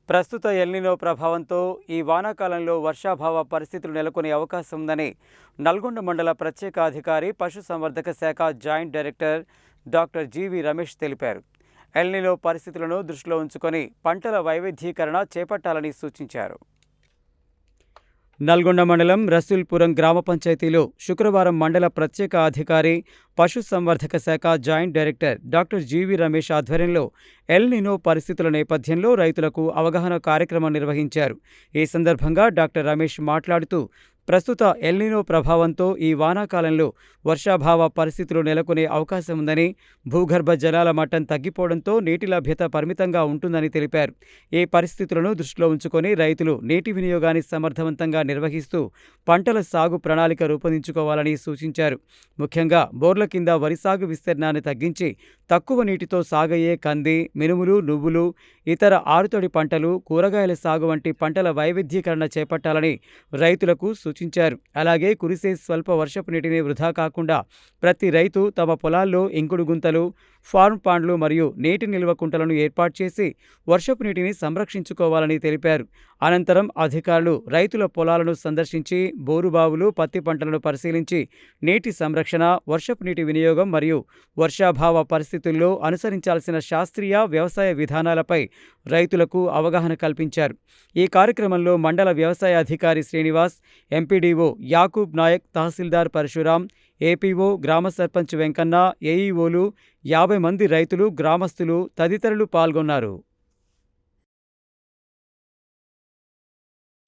ప్రస్తుత ఎల్నినో ప్రభావంతో ఈ వానాకాలంలో వర్షాభావ పరిస్థితులు నెలకొనే అవకాశం ఉందని నల్గొండ మండల ప్రత్యేక అధికారి పశుసంవర్ధక శాఖ జాయింట్ డైరెక్టర్ డాక్టర్ జీవి రమేష్ తెలిపారు. ఎల్నినో పరిస్థితులను దృష్టిలో ఉంచుకొని పంటల వైవిధ్యీకరణ చేపట్టాలని సూచించారు. నల్గొండ మండలం రసూల్పురం గ్రామ పంచాయతీలో శుక్రవారం మండల ప్రత్యేక అధికారి పశుసంవర్ధక శాఖ జాయింట్ డైరెక్టర్ డాక్టర్ జీవి రమేష్ ఆధ్వర్యంలో ఎల్నినో పరిస్థితుల నేపథ్యంలో రైతులకు అవగాహన కార్యక్రమం నిర్వహించారు. ఈ సందర్భంగా డాక్టర్ రమేష్ మాట్లాడుతూ ప్రస్తుత ఎల్నినో ప్రభావంతో ఈ వానాకాలంలో వర్షాభావ పరిస్థితులు నెలకొనే అవకాశం ఉందని, భూగర్భ జలాల మట్టం తగ్గిపోవడంతో నీటి లభ్యత పరిమితంగా ఉంటుందని తెలిపారు. ఈ పరిస్థితులను దృష్టిలో ఉంచుకొని రైతులు నీటి వినియోగాన్ని సమర్థవంతంగా నిర్వహిస్తూ పంటల సాగు ప్రణాళిక రూపొందించుకోవాలని సూచించారు. ముఖ్యంగా బోర్ల కింద వరి సాగు విస్తీర్ణాన్ని తగ్గించి తక్కువ నీటితో సాగయ్యే కంది, మినుములు, నువ్వులు, ఇతర ఆరుతడి పంటలు, కూరగాయల సాగు వంటి పంటల వైవిధ్యీకరణ చేపట్టాలని రైతులకు సూచించారు. అలాగే కురిసే స్వల్ప వర్షపు నీటిని వృధా కాకుండా ప్రతి రైతు తమ పొలాల్లో ఇంకుడు గుంతలు, ఫార్మ్ పాండ్లు మరియు నీటి నిల్వ కుంటలను ఏర్పాటు చేసి వర్షపు నీటిని సంరక్షించుకోవాలని తెలిపారు. అనంతరం అధికారులు రైతుల పొలాలను సందర్శించి బోరుబావులు, పత్తి పంటలను పరిశీలించి నీటి సంరక్షణ, వర్షపు నీటి వినియోగం మరియు వర్షాభావ పరిస్థితుల్లో అనుసరించాల్సిన శాస్త్రీయ వ్యవసాయ విధానాలపై రైతులకు అవగాహన కల్పించారు. ఈ కార్యక్రమంలో మండల వ్యవసాయ అధికారి శ్రీనివాస్, ఎంపీడీఓ యాకూబ్ నాయక్, తహసీల్దార్ పరశురాం, ఏపీఓ, గ్రామ సర్పంచ్ వెంకన్న, ఏఈఓలు, 50 మంది రైతులు, గ్రామస్తులు తదితరులు పాల్గొన్నారు.